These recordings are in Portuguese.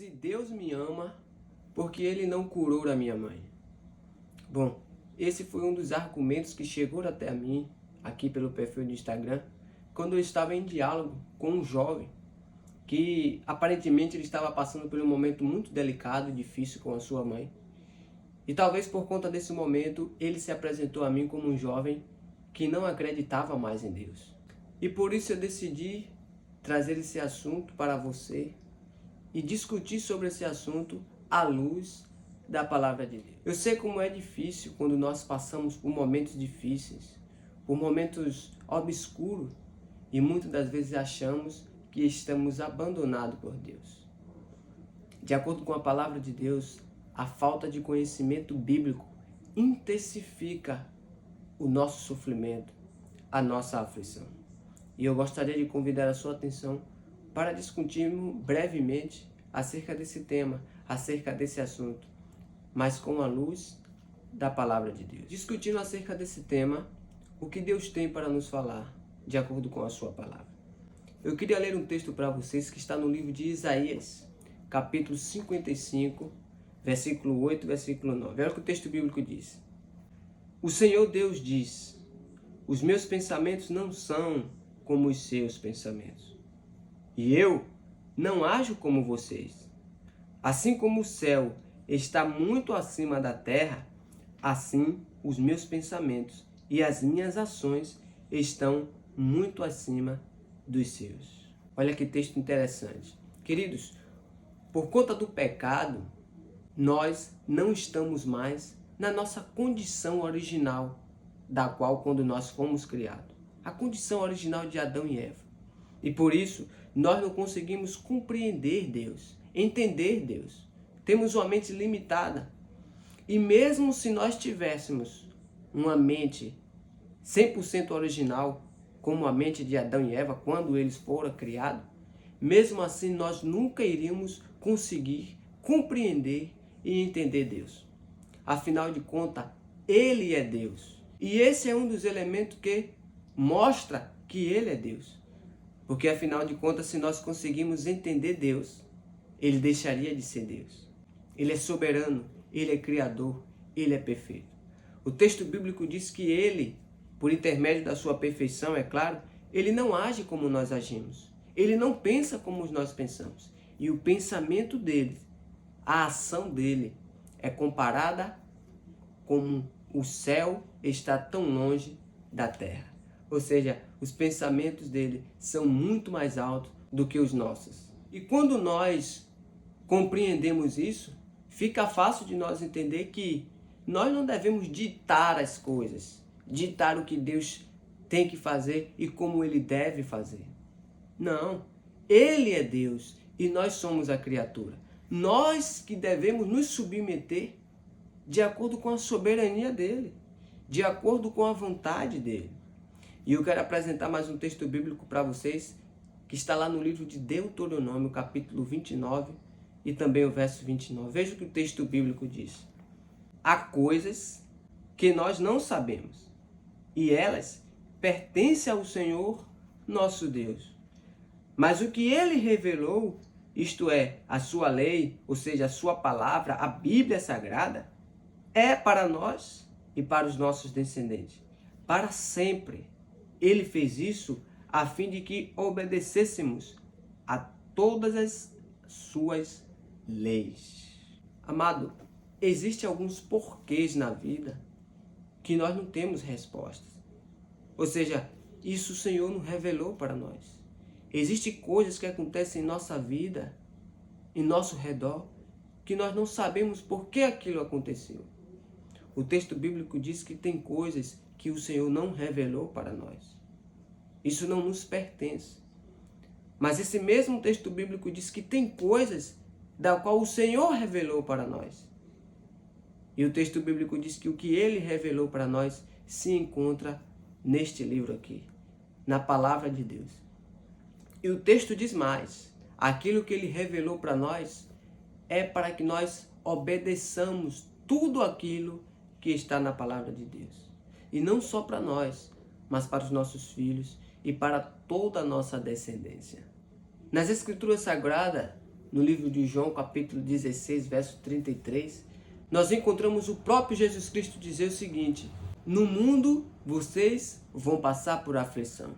Se Deus me ama, por que Ele não curou a minha mãe? Bom, esse foi um dos argumentos que chegou até mim, aqui pelo perfil do Instagram, quando eu estava em diálogo com um jovem que aparentemente ele estava passando por um momento muito delicado e difícil com a sua mãe. E talvez por conta desse momento, ele se apresentou a mim como um jovem que não acreditava mais em Deus. E por isso eu decidi trazer esse assunto para você e discutir sobre esse assunto à luz da palavra de Deus. Eu sei como é difícil quando nós passamos por momentos difíceis, por momentos obscuros, e muitas das vezes achamos que estamos abandonados por Deus. De acordo com a palavra de Deus, a falta de conhecimento bíblico intensifica o nosso sofrimento, a nossa aflição. E eu gostaria de convidar a sua atenção para discutirmos brevemente acerca desse tema, acerca desse assunto, mas com a luz da palavra de Deus. Discutindo acerca desse tema, o que Deus tem para nos falar, de acordo com a sua palavra. Eu queria ler um texto para vocês que está no livro de Isaías, capítulo 55, versículo 8, versículo 9. Olha o que o texto bíblico diz. O Senhor Deus diz: os meus pensamentos não são como os seus pensamentos, e eu não ajo como vocês. Assim como o céu está muito acima da terra, assim os meus pensamentos e as minhas ações estão muito acima dos seus. Olha que texto interessante. Queridos, por conta do pecado, nós não estamos mais na nossa condição original, da qual quando nós fomos criados. A condição original de Adão e Eva. E por isso, nós não conseguimos compreender Deus, entender Deus. Temos uma mente limitada. E mesmo se nós tivéssemos uma mente 100% original, como a mente de Adão e Eva, quando eles foram criados, mesmo assim nós nunca iríamos conseguir compreender e entender Deus. Afinal de contas, Ele é Deus. E esse é um dos elementos que mostra que Ele é Deus. Porque afinal de contas, se nós conseguimos entender Deus, Ele deixaria de ser Deus. Ele é soberano, Ele é criador, Ele é perfeito. O texto bíblico diz que Ele, por intermédio da sua perfeição, é claro, Ele não age como nós agimos. Ele não pensa como nós pensamos. E o pensamento dele, a ação dele, é comparada como o céu está tão longe da terra. Ou seja, os pensamentos dele são muito mais altos do que os nossos. E quando nós compreendemos isso, fica fácil de nós entender que nós não devemos ditar as coisas, ditar o que Deus tem que fazer e como Ele deve fazer. Não, Ele é Deus e nós somos a criatura. Nós que devemos nos submeter de acordo com a soberania dEle, de acordo com a vontade dEle. E eu quero apresentar mais um texto bíblico para vocês, que está lá no livro de Deuteronômio, capítulo 29, e também o verso 29. Veja o que o texto bíblico diz. Há coisas que nós não sabemos, e elas pertencem ao Senhor nosso Deus. Mas o que Ele revelou, isto é, a sua lei, ou seja, a sua palavra, a Bíblia Sagrada, é para nós e para os nossos descendentes, para sempre. Ele fez isso a fim de que obedecêssemos a todas as suas leis. Amado, existem alguns porquês na vida que nós não temos respostas. Ou seja, isso o Senhor não revelou para nós. Existem coisas que acontecem em nossa vida, em nosso redor, que nós não sabemos por que aquilo aconteceu. O texto bíblico diz que tem coisas que o Senhor não revelou para nós. Isso não nos pertence. Mas esse mesmo texto bíblico diz que tem coisas da qual o Senhor revelou para nós. E o texto bíblico diz que o que Ele revelou para nós se encontra neste livro aqui, na palavra de Deus. E o texto diz mais, aquilo que Ele revelou para nós é para que nós obedeçamos tudo aquilo que está na palavra de Deus. E não só para nós, mas para os nossos filhos e para toda a nossa descendência. Nas Escrituras Sagradas, no livro de João, capítulo 16, verso 33, nós encontramos o próprio Jesus Cristo dizer o seguinte: no mundo vocês vão passar por aflição.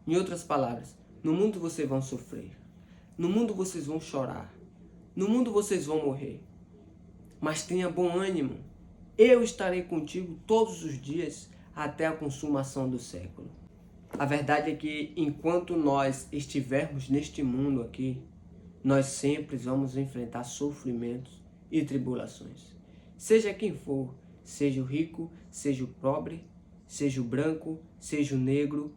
Em outras palavras, no mundo vocês vão sofrer. No mundo vocês vão chorar. No mundo vocês vão morrer. Mas tenha bom ânimo. Eu estarei contigo todos os dias até a consumação do século. A verdade é que enquanto nós estivermos neste mundo aqui, nós sempre vamos enfrentar sofrimentos e tribulações. Seja quem for, seja o rico, seja o pobre, seja o branco, seja o negro,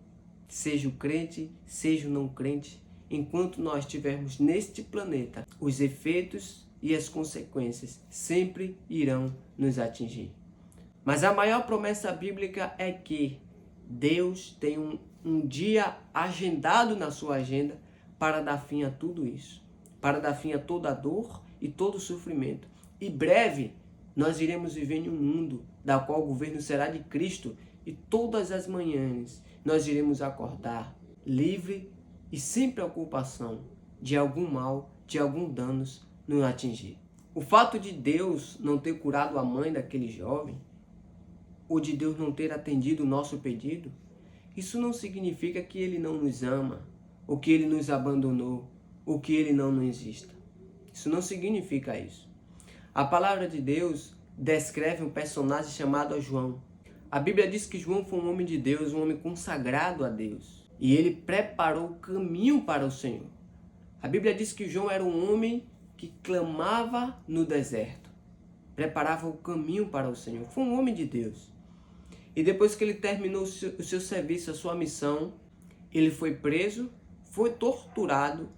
seja o crente, seja o não crente, enquanto nós estivermos neste planeta, os efeitos e as consequências sempre irão nos atingir. Mas a maior promessa bíblica é que Deus tem um dia agendado na sua agenda para dar fim a tudo isso, para dar fim a toda a dor e todo o sofrimento. E breve nós iremos viver em um mundo da qual o governo será de Cristo e todas as manhãs nós iremos acordar livre e sem preocupação de algum mal, de algum danos nos atingir. O fato de Deus não ter curado a mãe daquele jovem, ou de Deus não ter atendido o nosso pedido, isso não significa que Ele não nos ama, ou que Ele nos abandonou, ou que Ele não nos exista. Isso não significa isso. A palavra de Deus descreve um personagem chamado João. A Bíblia diz que João foi um homem de Deus, um homem consagrado a Deus. E ele preparou o caminho para o Senhor. A Bíblia diz que João era um homem que clamava no deserto. Preparava o caminho para o Senhor. Foi um homem de Deus. E depois que ele terminou o seu serviço, a sua missão, ele foi preso, foi torturado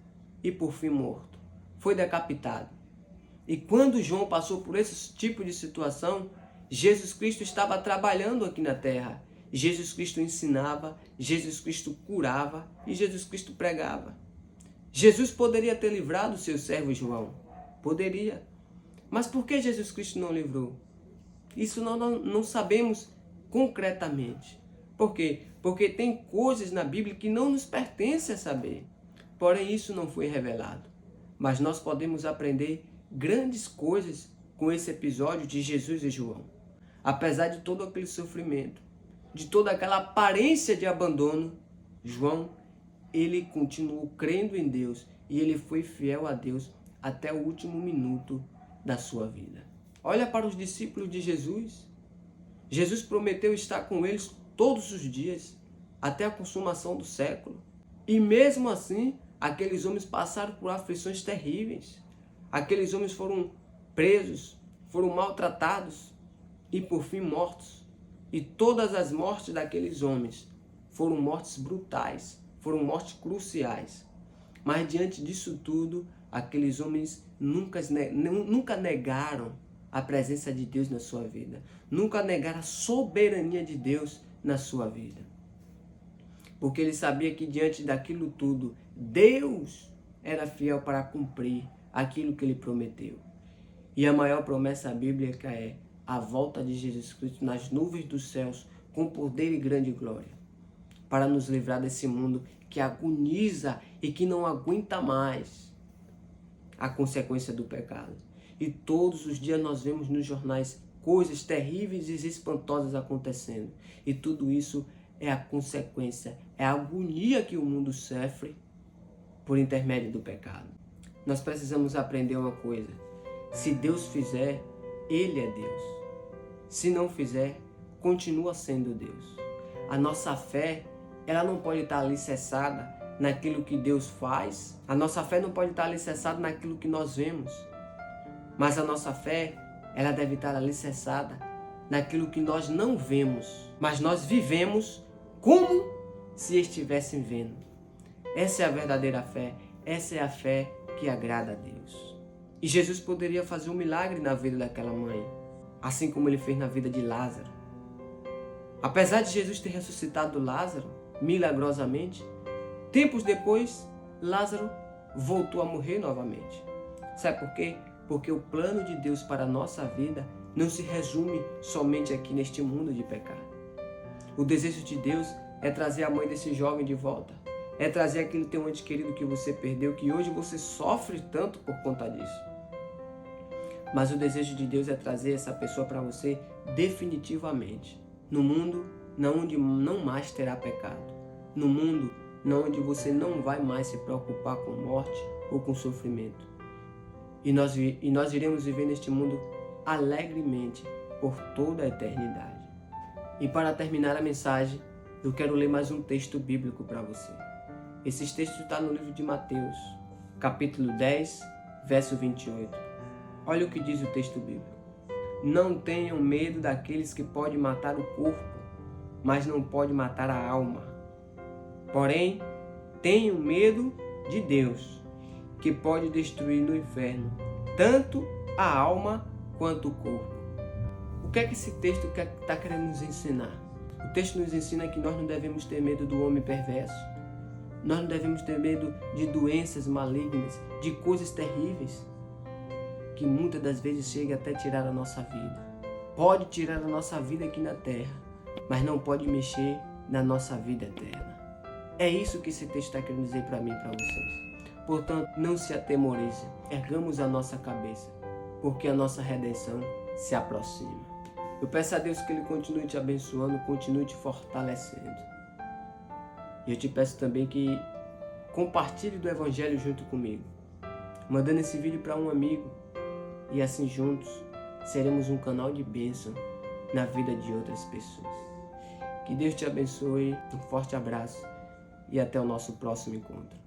e por fim morto. Foi decapitado. E quando João passou por esse tipo de situação, Jesus Cristo estava trabalhando aqui na terra. Jesus Cristo ensinava, Jesus Cristo curava e Jesus Cristo pregava. Jesus poderia ter livrado o seu servo João. Poderia. Mas por que Jesus Cristo não livrou? Isso não sabemos concretamente. Por quê? Porque tem coisas na Bíblia que não nos pertencem a saber. Porém, isso não foi revelado. Mas nós podemos aprender grandes coisas com esse episódio de Jesus e João. Apesar de todo aquele sofrimento, de toda aquela aparência de abandono, João, ele continuou crendo em Deus e ele foi fiel a Deus até o último minuto da sua vida. Olha para os discípulos de Jesus. Jesus prometeu estar com eles todos os dias, até a consumação do século. E mesmo assim, aqueles homens passaram por aflições terríveis. Aqueles homens foram presos, foram maltratados e por fim mortos. E todas as mortes daqueles homens foram mortes brutais, foram mortes cruciais. Mas diante disso tudo, aqueles homens nunca negaram a presença de Deus na sua vida. Nunca negaram a soberania de Deus na sua vida. Porque ele sabia que diante daquilo tudo, Deus era fiel para cumprir aquilo que ele prometeu. E a maior promessa bíblica é a volta de Jesus Cristo nas nuvens dos céus com poder e grande glória, para nos livrar desse mundo que agoniza e que não aguenta mais a consequência do pecado. E todos os dias nós vemos nos jornais coisas terríveis e espantosas acontecendo. E tudo isso é a consequência, é a agonia que o mundo sofre por intermédio do pecado. Nós precisamos aprender uma coisa: se Deus fizer, Ele é Deus. Se não fizer, continua sendo Deus. A nossa fé, ela não pode estar alicerçada naquilo que Deus faz. A nossa fé não pode estar alicerçada naquilo que nós vemos. Mas a nossa fé, ela deve estar alicerçada naquilo que nós não vemos. Mas nós vivemos como se estivéssem vendo. Essa é a verdadeira fé. Essa é a fé que agrada a Deus. E Jesus poderia fazer um milagre na vida daquela mãe, assim como ele fez na vida de Lázaro. Apesar de Jesus ter ressuscitado Lázaro milagrosamente, tempos depois, Lázaro voltou a morrer novamente. Sabe por quê? Porque o plano de Deus para a nossa vida não se resume somente aqui neste mundo de pecado. O desejo de Deus é trazer a mãe desse jovem de volta, é trazer aquele teu ente querido que você perdeu, que hoje você sofre tanto por conta disso. Mas o desejo de Deus é trazer essa pessoa para você definitivamente. No mundo onde não mais terá pecado. No mundo onde você não vai mais se preocupar com morte ou com sofrimento. E nós iremos viver neste mundo alegremente por toda a eternidade. E para terminar a mensagem, eu quero ler mais um texto bíblico para você. Esse texto está no livro de Mateus, capítulo 10, verso 28. Olha o que diz o texto bíblico. Não tenham medo daqueles que podem matar o corpo, mas não podem matar a alma. Porém, tenham medo de Deus, que pode destruir no inferno tanto a alma quanto o corpo. O que é que esse texto está querendo nos ensinar? O texto nos ensina que nós não devemos ter medo do homem perverso. Nós não devemos ter medo de doenças malignas, de coisas terríveis, que muitas das vezes chega até tirar a nossa vida. Pode tirar a nossa vida aqui na terra, mas não pode mexer na nossa vida eterna. É isso que esse texto está querendo dizer para mim e para vocês. Portanto, não se atemorizem, ergamos a nossa cabeça, porque a nossa redenção se aproxima. Eu peço a Deus que Ele continue te abençoando, continue te fortalecendo. E eu te peço também que compartilhe do Evangelho junto comigo, mandando esse vídeo para um amigo, e assim juntos seremos um canal de bênção na vida de outras pessoas. Que Deus te abençoe, um forte abraço e até o nosso próximo encontro.